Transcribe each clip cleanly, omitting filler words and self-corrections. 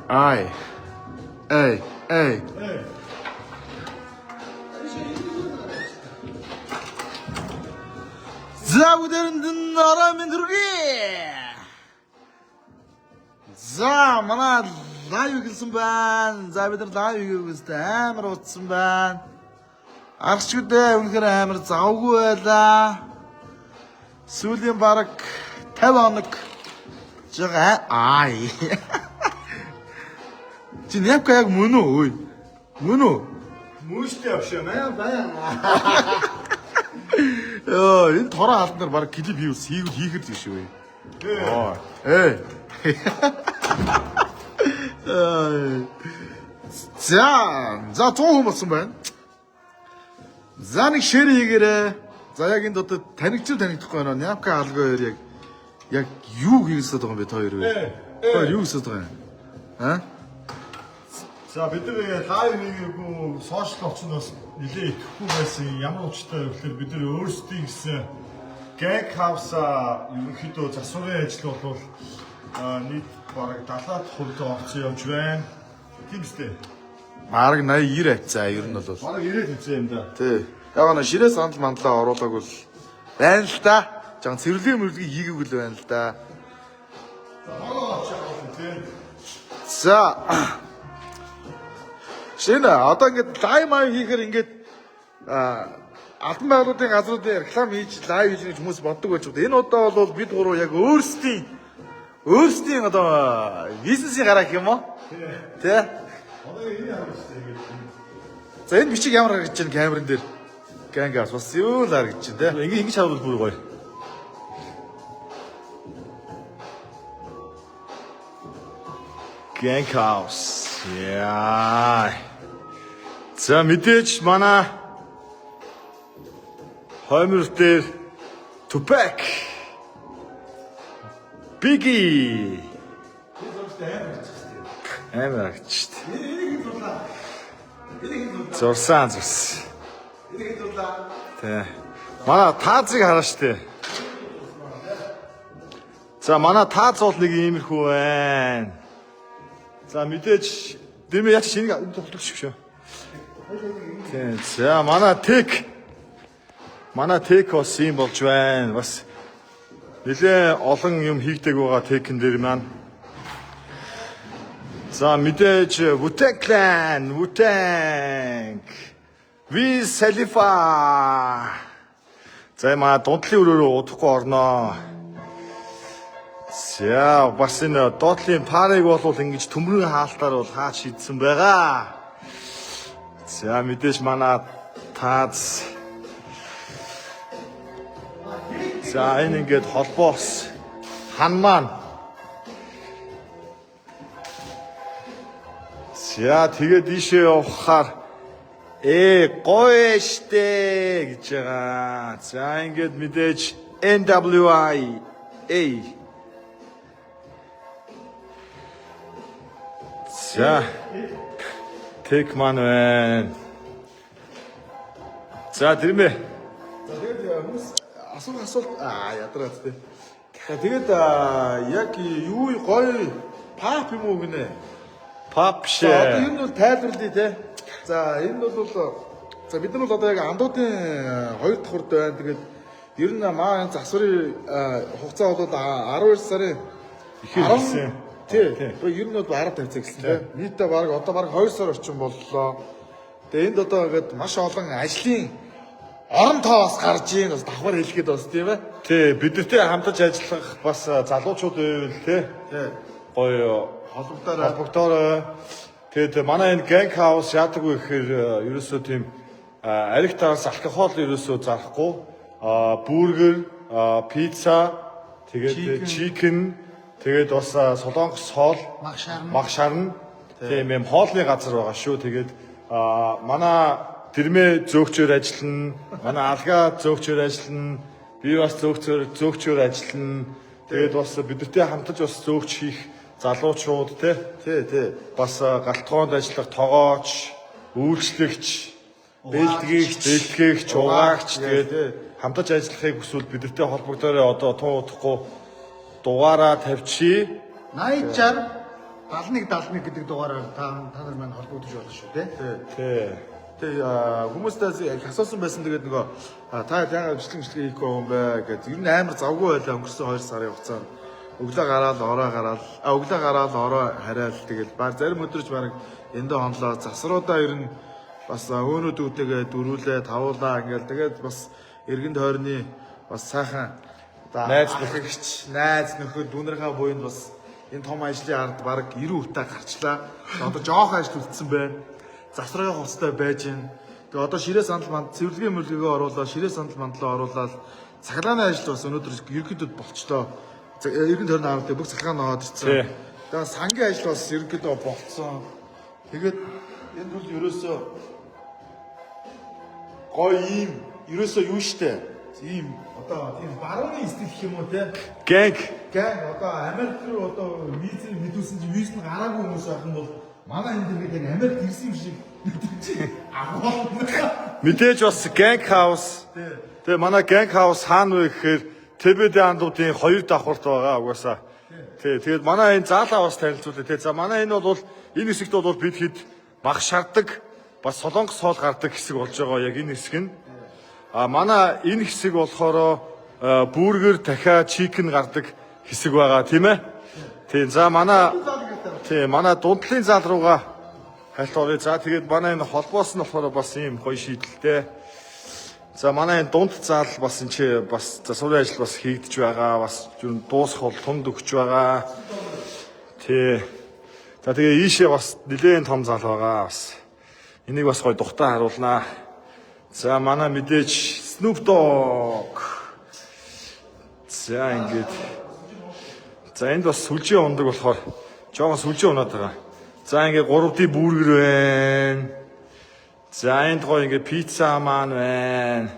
Ай. Эй. За бүдэрэн нараа минь хүргэе. За манай лайв хийсэн байна. За бид нар лайв хийгээстэй амар утсан байна. Арчгүдээ үнэхээр амар завгүй байлаа. Сүүлийн бараг 50 хоног жага ай. Чи нэвка яг мөн үү? Мөн үү? Мөштэй авшаа байна. Энэ тороо алдар бараг клип хийхэр тийш үү? Эй. За 100 хүн болсон байна. За нэг шэр хийгээрээ. За яг энд одоо танигдахгүй байна. Няпка алгаа яг юу хийсэд байгаа юм бэ та хоёр вэ? Юу хийсэд байгаа юм? Аа? За бид нар лайв хийгээгүй сошиал орчинд бас нэлээд итгэхгүй байсан. Ямар учиртай вэ гэхээр бид нар өөрсдийн гэсэн Gang House ерөнхийдөө засварын ажил бол нийт бараг 70% орцсон явж байна. Тийм үстэй. Бараг 80-90 за ер нь бол бараг 90 хэвчээ юм да. Тий. Яг нь ширээ сандал мандлаа оруулаагүй л байна л да. Жан цэвэрлэгийн мөрөлгийг хийгээгүй л байна л да. За. Шинэ одоо ингээд лайв маяг хийхээр ингээд албан байгуулалтын газруудын реклам хийж лайв хийж хүмүүс боддог байж байгаа. Энэ удаа бол бид гурав яг өөрсдийн одоо бизнесийн гараа гэх юм уу? Тий. Одоо энэ ямар ч За энэ бичиг ямар харагдаж байна камерын дээр? Гангаас бас юу л харагдаж байна те. ингэж хаврал бүр гоё. Gang House. Яа. За мэдээж манай хоймор дээр Tupac. Biggie. Амар агч. Зурсан. Тэ. Манай таазыг хараа штэ. За манай тааз бол нэг иймэрхүү байна. За мэдээж дэмэ яач шинийг тоглох шүү. Тэ. За манай тек бас юм болж байна. Бас нэлээ олон юм хийгдэг байгаа текэн дээр маань. За мэдээж Wu-Tang Clan, Wu-Tang, Wiz Khalifa. За маа дундлын өрөөрөө удахгүй орноо. За бас энэ доотлын парыг бол ингэж төмрөн хаалтаар бол хаач шийдсэн байгаа. За мэдээж манай тааз. За энэ ингээд холбоос хан маань. За тэгээд ийшээ явахаар гоё штэ гэж байгаа. За ингээд мэдээж NWA. За тек маань байна. За тэрмээ. За тэгээд хүмүүс асуулт ядраац тий. Тэгээд яг юу гоё пап юм уу гинэ? Pop shit. Одоо энэ бол тайлбарлая те. За энэ бол за бид нар бол одоо яг андуудын 2 дахь урд байна. Тэгээд ер нь маа засварын хугацаа бол 12 сарын ихэр хэлсэн. Тий. Ер нь бол 10 тавьцаа гэсэн те. Нийтдээ баг одоо баг 2 сар орчим боллоо. Тэгээд энд одоо ингээд маш олон ажлын орон тоос гарч ийн бас давхар хэлгээд бас тийм ээ. Тий, бидэртэй хамтарч ажиллах бас залуучууд байвал тий. Гоё холбогдорой. Тэгээд манай энэ Gang House яадаг вэ гэхээр ерөөсөө тийм ариг тараас алкогол ерөөсөө зарахгүй. Бургер, пицца, тэгээд чикен, тэгээд бас солонгос хоол, мах шарн. Тийм юм хоолны газар байгаа шүү. Тэгээд манай тэрмээ зөөгчөөр ажиллана. Манай алгаа зөөгчөөр ажиллана. Би бас зөөгчөөр ажиллана. Тэгээд бас бидэртэй хамтарч бас зөөгч хийх залуучууд тий бас галтгоонд ажиллах тогооч, үйлчлэгч, бэлтгэгч, угаагч тэгээд хамтарч ажиллахыг хүсвэл бидэртэй холбогдорой. Одоо тун удахгүй дугаараа тавьчих. 80 60 71 гэдэг дугаараар та нар маань холбогдож болох шүү тий. Тий. Тэгээ хүмүүстээс яг асуусан байсан тэгээд нөгөө та яагаад бичлэг хийхгүй юм бэ гэдэг. Ер нь амар завгүй байлаа өнгөрсөн 2 сарын хугацаанд. Өглөө гараад ороо гараад өглөө гараад ороо хараал тэгэл баг зарим өдрөж баг эндээ хонлоо засруудаа ер нь бас өөнүүдүүдтэйгээ дөрүүлээ тавуулаа ингээл тэгээд бас эргэн тойрны бас сайхан найз нөхөд дүүнэрхээ буйнд бас энэ том ажлын ард баг 90 хүртэл гарчлаа. Одоо жоох ажил үлдсэн байна. Засрын хувцастай байж гин. Тэгээ одоо ширээ сандал манд цэвэрлэгийн мөрөлгөө оруулаад ширээ сандал мандлаа оруулаад цахилгааны ажил бас өнөөдөр ерөнхийдөө болчлоо. Эргэн тойрны ард бүх цахилгаан аваад ирсэн. Тэгээ сангийн ажил бас ерөнхийдөө болцсон. Тэгээд энэ бол ерөөсөө гоё юм. Ерөөсөө юу штэ. Ийм одоо тийм барууны стил гэх юм уу те. Гэнг Одоо Америк руу одоо визээр мэдүүлсэн чинь виз нь гараагүй хүмүүс байх юм бол манай энэ дэр яг Америк ирсэн юм шиг агуу. мэдээж бас гэнг хаус. Тэгээ манай гэнг хаус хаана вэ гэхээр ТБД андуудын 2 давхарт байгаа угаасаа. Тэгээд манай энэ заалаа бас танилцуулъя. За манай энэ бол энэ хэсэгт бол бид хэд баг шарддаг бас солонгос хоол гардаг хэсэг болж байгаа яг энэ хэсэг нь. Манай энэ хэсэг болохоор бургер дахиа чикен гардаг хэсэг байгаа тийм ээ. Тийм за манай дундлын зал руугаа хальт оръё. За тэгээд манай энэ холбоос нь болохоор бас ийм гоё шийдэлтэй. За манай энэ дунд зал бас энэ чи бас засварын ажил бас хийгдэж байгаа. Бас дуусах бол тунд өгч байгаа. Тий. За тэгээ ийшээ бас нэлээд том зал байгаа. Бас энийг бас гоё тухтаа харуулнаа. За манай мэдээж Snoop Dogg. За ингэж. За энд бас сүлжээ ундаг болохоор жоохон сүлжээ унаад байгаа. За ингэ 3D бургер байна. За энд гоё ингэ пицца маань байна.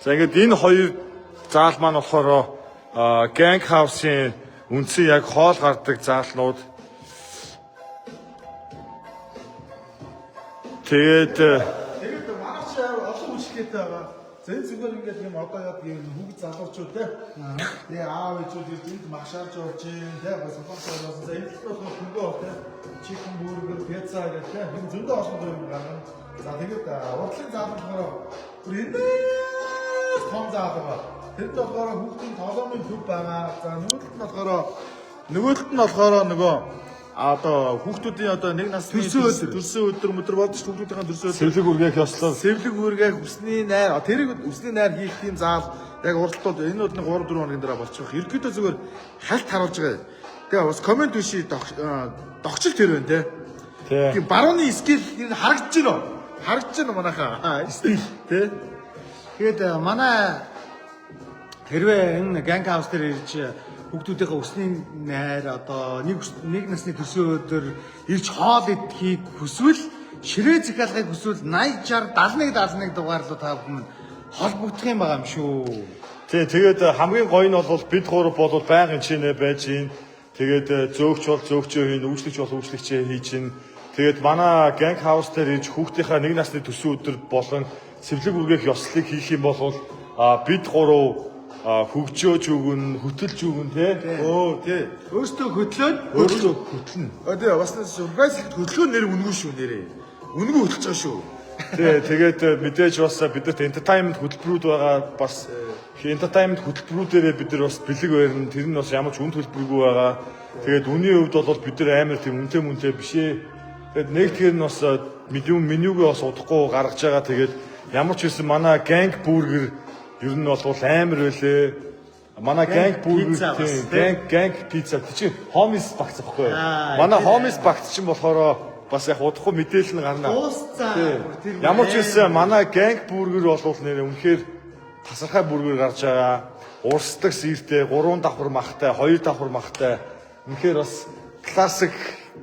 За ингэ энэ хоёр заал маань болохоор Gang House-ийн үндсэн яг хоол гардаг заалнууд. Тэгээд манайч олон үйлчлэгтэй байгаа. Зэн зүгээр ингээд юм одоо яг юм хүүхд залуучууд те. Тэгээ аав ээжүүд энд магшаарж орж ийн те бас солонгос за энэ бол хөнгөө те. Чикен бургер, пицца гэх те. Энэ зөндөө олон юм гарна. За тэгээд урдлын заал болохоор бүр энэ том заал байгаа. Тэнд болохоор хүүхдийн тоглоомын төв байгаа. За нөгөөдөлт нь болохоор нөгөө одоо хүүхдүүдийн одоо нэг насны төрсөн өдөр болдог ш хүүхдүүдийн төрсөн өдөр сэвлэг үргээх ёслол сэвлэг үргээх үсний найр тэрийг үсний найр хийх тийм заал яг уралдууд энэ бол 3 4 хоногийн дараа болчих. Ерөнхийдөө зүгээр хальт харуулж байгаа. Тэгээ бас комент биши догчл тэр байна те. Тийм барууны скил энэ харагдаж байна. Харагдаж байна манайхаа. Стил те. Тэгээд манай хэрвээ энэ Gang House дээр ирж хүүхдүүдийнхээ өсний найр одоо нэг насны төрсөн өдөр ирж хоол идэхийг хүсвэл ширээ захиалгыг хүсвэл 80 60 71 дугаарлуу та бүхэн холбогдох юм байгаа юм шүү. Тэгээд хамгийн гоё нь бол бид гурав бол байнгын чинээ байж гин. Тэгээд зөөгч бол зөөгчөө хийн, үйлчлэгч бол үйлчлэгчээ хийж гин. Тэгээд манай Gang House дээр ирж хүүхдийнхээ нэг насны төрсөн өдөр болон сэвлэг үргээх ёслолыг хийх юм бол бид гурав хөгжөөж өгөн, хөтөлж өгөн тий. Тий. Өөртөө хөтлөн. Тэгээ бас surprise хөтлөө нэр үнгүй шүү нэрээ. Үнгүй хөтлж байгаа шүү. Тий, тэгээд мэдээж бас бидэрт entertainment хөтөлбөрүүд байгаа. Бас entertainment хөтөлбөрүүдээрээ бид нар бас бэлэг барина. Тэр нь бас ямар ч үн төлбөргүй байгаа. Тэгээд үнийн хувьд бол бид нар амар тийм үнэтэй биш ээ. Тэгээд нэгтгэр нь бас менюгээ бас удахгүй гаргаж байгаа. Тэгээд ямар ч байсан манай Gang Burger ер нь бол амар байлээ. Манай Gang Burger Gang Pizza чи Homies багц байхгүй юу? Манай Homies багц чинь болохоор бас яг удахгүй мэдээлэл нь гарна. Ямар ч байсан манай Gang Burger бол нэр үнэхээр тасархай бүргэр гарч байгаа. Урсдаг сэртэй, 3 давхар махтай, 2 давхар махтай. Үнэхээр бас классик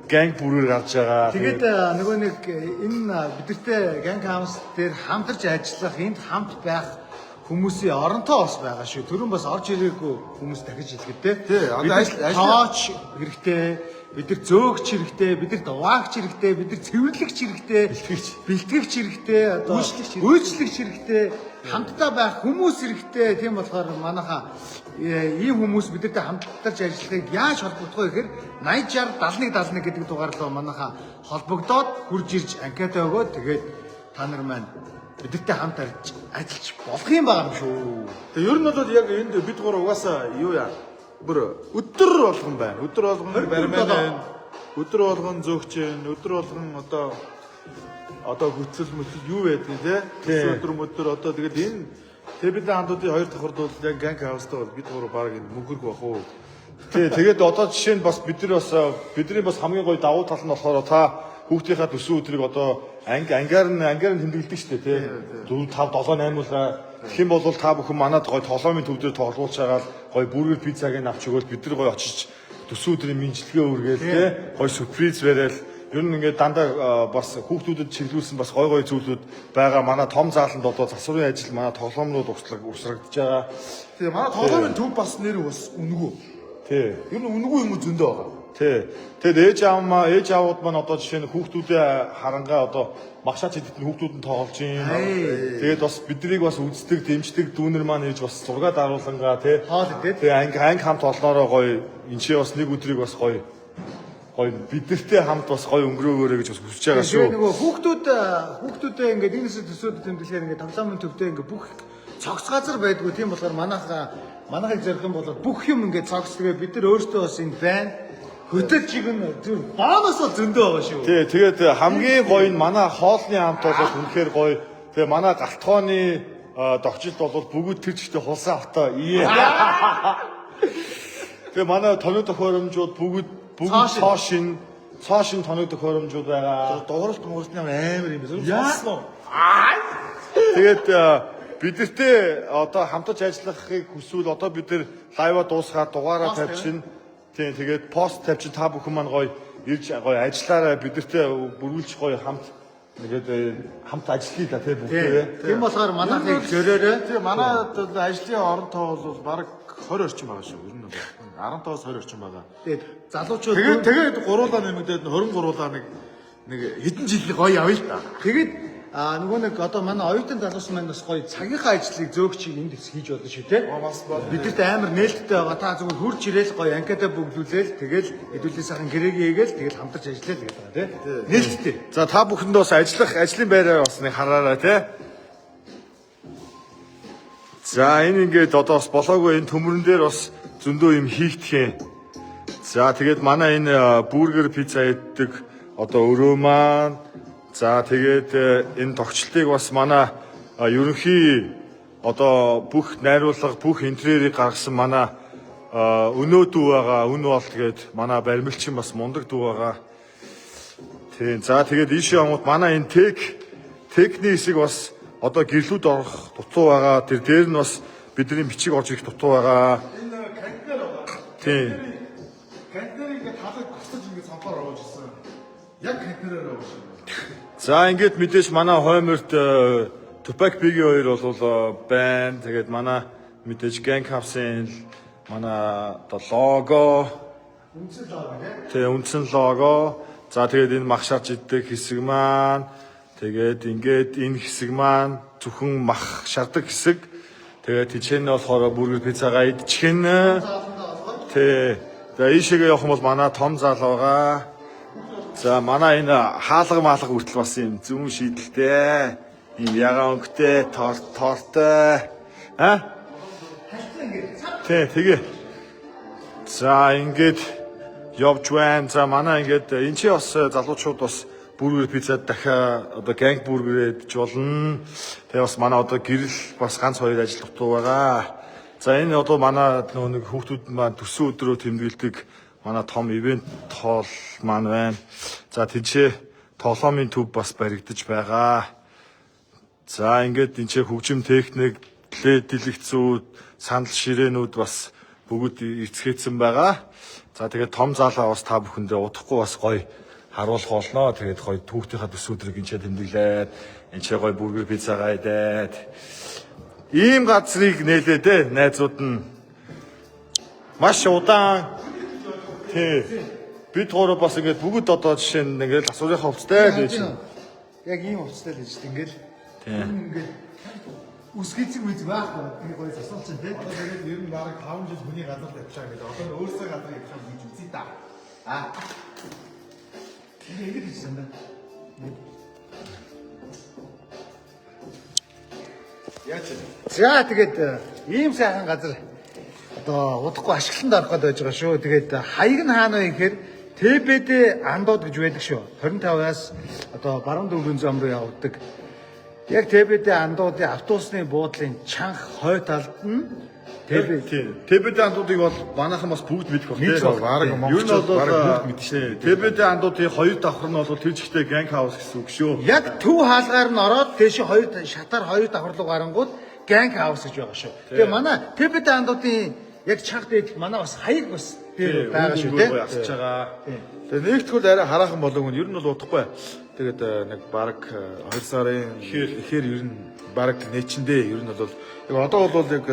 Gang Burger гарч байгаа. Тэгээд нөгөө нэг энэ бидэртэй Gang House дээр хамтарч ажиллах, энд хамт байх хүмүүсийн оронтой бас байгаа шүү. Түрүүн бас орж ирээгүй хүмүүс дахиж хэлгээд те. Тий, одоо тооч хэрэгтэй, бид нар зөөгч хэрэгтэй, бид нар дуваагч хэрэгтэй, бид нар цэвэрлэгч хэрэгтэй, бэлтгэгч хэрэгтэй, одоо үйлчлэгч хэрэгтэй, хамтдаа байх хүмүүс хэрэгтэй. Тийм болохоор манайха ийм хүмүүс бидэртэй хамтдаж ажиллахыг яаж холбогдох вэ гэхээр 80 60 71 71 гэдэг дугаарлаа манайха холбогдоод хурж ирж анкета өгөөд тэгээд та нар маань бидэртэй хамт ажиллаж болох юм байгаа юм шүү. Тэгээ ер нь бол яг энд бид гур угаасаа юу яа бүр өдөр болгон байна. Өдөр болгон бариман байна. Өдөр болгон зөөгч байна. Өдөр болгон одоо хөтлөл möтлөл юу байдгийг те. Өдөр одоо тэгээд энэ тэг бид хамтуудын хоёр давхард бол яг ганг хаустай бол бид гур баг энэ мөнгөрг бах уу. Тэгээд одоо жишээ нь бас бидний бас хамгийн гоё давуу тал нь болохоор та хүүхдийнхаа төсөө өдрийг одоо ангаар нь тэмдэглэдэг шүү дээ тий. 4 5 7 8 улаа тэгэх юм бол та бүхэн манад гоё тоглоомын төв дээр тоглуулж байгаа гоё бүргэр пиццаг нь авч өгөөл бид нар гоё очиж төсөө өдрийн мэдлэгээ үргээл тий. Гоё сюрприз барайл ер нь ингээд дандаа бас хүүхдүүдэд чиглүүлсэн бас гоё зүйлүүд байгаа. Манай том зааланд одоо засварын ажил манай тоглоомнууд урсрагдж байгаа. Тэгээ манай тоглоомын төв бас нэр бас үнгүү. Тий. Ер нь үнгүү юм зөндөө байгаа. Тий. Тэгээд ээж аавууд маань одоо жишээ нь хүүхдүүдээ харангаа одоо магшаач хэдэд нь хүүхдүүд нь тоглож юм. Тэгээд бас биднийг бас үздэг, дэмждэг дүүнер маань ээж бас зураг даруулангаа тий. Тэгээ анги хамт олноороо гоё энэчээ бас нэг өдрийг бас гоё бидэртэй хамт бас гоё өнгөрөөгөөрэй гэж бас хүсэж байгаа шүү. Тэгээ нөгөө хүүхдүүдээ ингээд энэсээ төсөөд тэмдэглэхээр ингээд тоглоомын төвдөө ингээд бүх цогц газар байдгүй тийм болохоор манайхыг зорих юм бол бүх юм ингээд цогц тэгээ бид нар өөрсдөө бас энэ байна. Хөтөл чиг нь зүр баанаасаа зөндөө байгаа шүү. Тий, тэгээд хамгийн гоё нь манай хоолны хамт бол үнэхээр гоё. Тэгээ манай галтгооны догчилд бол бүгд тэр чигтээ хулсан автаа. Тэгээ манай тоног төхөөрөмжүүд бүгд цаашин тоног төхөөрөмжүүд байгаа. Дууралт амар юм байна. Тэгээд бидэртэй одоо хамтаж ажиллахыг хүсвэл одоо бид нар лайва дуусгаад дугаараа тавьчихна. Тийм тэгээд пост тавьчих та бүхэн маань гоё ирж гоё ажиллаараа бидэртэй бүрүүлж гоё хамт ажиллая да тийм бүгдээ. Тийм болохоор манайхыг зөрөөрэй. Тийм манай ажлын орон тоо бол баг 20 орчим байгаа шүү. Ер нь 15-аас 20 орчим байгаа. Тэгээд залуучууд тэгээд гуруулаа нэмэгдээд 20 гуруулаа нэг хэдэн жилийн гоё явъя л да. Тэгээд нөгөө нэг одоо манай оюутан залуус маань бас гоё цагийнхаа ажлыг зөөгчийг энд хийж болно шүү те. Бидэрт амар нээлттэй байгаа. Та зөвхөн хурж ирээл гоё анкета бүгдүүлээл тэгэл хэдүүлээ сайхан гэрээг хийгээл тэгэл хамтарч ажиллая л гэдэг байгаа те. Нээлттэй. За та бүхэнд бас ажлын байраа бас нэг хараарай те. За энэ ингээд одоо бас болоогүй энэ төмөрөн дээр бас зөндөө юм хийгдэх юм. За тэгээд манай энэ бүргэр пицца иддэг одоо өрөө маань за тэгээд энэ тогтчлтыг бас манай ерөнхий одоо бүх найруулга бүх интерьерийг гаргасан манай өнөө дүү байгаа. Өнөө бол тэгээд манай баримлчин бас мундаг дүү байгаа. Тийм. За тэгээд ийшээ амууд манай энэ техник хэсэг бас одоо гэрлүүд орох дутуу байгаа. Тэр дээр нь бас бидний бичиг орж ирэх дутуу байгаа. Энэ контейнер байгаа. Тийм. Контейнер ингээд талыг тусдаж ингээд сампаар оруулж ирсэн. Яг контейнерээр оруулж. За ингээд мэдээж манай хойморт Tupac Biggie 2 бол байна. Тэгээд манай мэдээж Gang House-ын манай одоо лого үндсэн лого тийм. Тэгээ үндсэн лого. За тэгээд энэ мах шарж идэх хэсэг маань тэгээд ингээд энэ хэсэг маань зөвхөн мах шардаг хэсэг. Тэгээд тийчэн болохоор бүргэр пиццагаа идчихнэ. Тэ. За ийшээгээ явах юм бол манай том зал байгаа. За манай энэ хаалга хүртэл бас юм зүүн шийдэлтэй. Ийм ягаан өнгөтэй тортой. Тэгээ. За ингээд явж байна. За манай ингээд энэ чи бас залуучууд бас бүргэр пиццад дахиад одоо ганг бүргэр идэж болно. Тэгээ бас манай одоо гэрэл бас ганц хоёр ажил дутуу байгаа. За энэ одоо манай нэг хүүхдүүд маань төсөө өдрөө тэмдэглэдэг манай том ивент тоол маань байна. За тийчээ тоглоомын төв бас баригдаж байгаа. За ингээд энэ хөгжим техник, дэлгэцүүд, санал ширээнүүд бас бүгд эцгээдсэн байгаа. За тэгээд том заалаа бас та бүхэндээ удахгүй бас гоё харуулах болно. Тэгээд гоё түүхтийнхаа төсөөдрийг энэ тэмдэглээд энэ гоё бүргэр пиццагаа идээд ийм газрыг нээлээ те найзууд нь маш удаан тий бид гурав бас ингээд бүгд одоо жишээ нь ингээд асуурынхаа хувцтай л байж байна. Яг ийм хувцтай л байж дээ ингээд. Ингээд үсгэцэг үз байхгүй. Би гоё асуулт чинь тий. Одоо тэгээд ер нь баг 5 жил хүний газар тавьчаа гэдэг. Одоо өөрсдөө газар явах гэж үзье та. Ингээд хийж байна. Яаж вэ? За тэгээд ийм сайхан газар одоо удахгүй ашиглалтанд орох гээд байж байгаа шүү. Тэгээд хаяг нь хаана вэ гэхээр ТБ-д андууд гэж байдаг шүү. 25-аас одоо баруун дөрвөн зам руу явдаг. Яг ТБ-д андуудын автобусны буудлын чанга хой талд нь ТБ-д андуудыг бол манайхан бас бүгд мэдэх баг Мэдэх баг. Баг Монголчууд баг бүгд мэддэг шээ. ТБ-д андуудын хоёр давхар нь бол тэр жигтэй ганг хаус гэсэн үг шүү. яг төв хаалгаар нь ороод дэше хоёр шатаар хоёр давхар руу гарангууд ганг хаус гэж байгаа шүү. Тэгээ манай ТБ-д андуудын яг чанга дээд манай бас хаяг бас дээр байгаа шүү тий. Асч байгаа. Тэгээ нэгтгэл арай хараахан болов нь ер нь бол удахгүй. Тэгээд нэг баг 2 сарын ихээр ер нь баг нээчэндээ ер нь бол яг одоо бол яг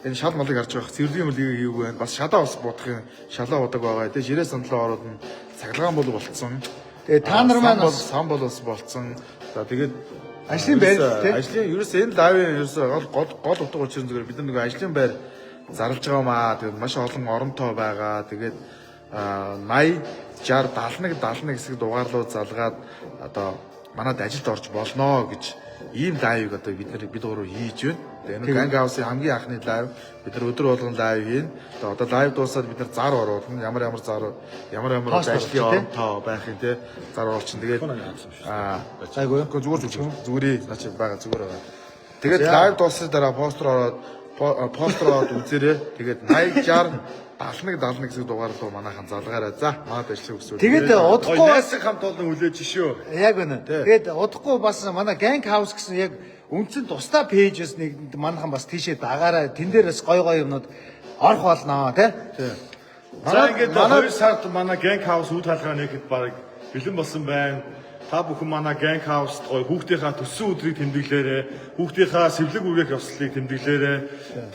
энэ шал малыг харж байгаа цэвэрлэгийн мөлийг хийв байна. Бас шалаа бас бодох шалаа бодог байгаа. Тэгээ ширээ сандлаа ороод нь цахилгаан бол болцсон. Тэгээ та нар маань бас сан бол бас болцсон. За тэгээд ажлын байр тий. ажлын ерөөсөө энэ лавын ерөөсөө гол утга учир нь зүгээр бид нар нэг ажлын байр зарлж байгаа маа. Тэгээд маш олон оронтой байгаа. Тэгээд 80 60 71 хэсэг дугаарлуу залгаад одоо манад ажилд орж болноо гэж ийм лайвыг одоо бид гурав хийж байна. Тэгээ энэ ганг хаусын хамгийн анхны лайв бид нар өдөр болгон лайв хийн. Одоо лайв дуусаад бид нар зар оруулна. Ямар зар ямар ажлын оронтой байх юм те зар оруулчин. Тэгээд айгүй зүгээр наач байгаа зүгээр байгаа. Тэгээд лайв дууссан дараа постэр ороод үзээрэй. Тэгээд 80 60 71 хэсэг дугаар руу манайхан залгаарай. За, манад ажиллах хүсвэл. Тэгээд удахгүй найсыг хамт олон хүлээж шүү. яг үнэ. Тэгээд удахгүй бас манай ганг хаус гэсэн яг үндсэн тусдаа пэйжээс нэг манайхан бас тийшээ дагаараа тэн дээрээс гой юмнууд орох болно тий. За ингээд 2 сард манай ганг хаус үд хаалгаа нэгэд баг бэлэн болсон байна. Та бүхэн манай ганг хауст гоё хүүхдийнхаа төссөн өдрийг тэмдэглээрэй. Хүүхдийнхаа сэвлэг үргэх явцлыг тэмдэглээрэй.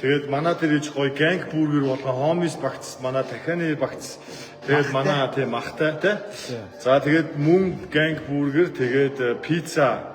Тэгээд манай тэр иж гоё ганг бүргэр болгон хомис багц, манай дахианы багц. Тэгээд манай тийм махтай тий. За тэгээд мөн ганг бүргэр тэгээд пицца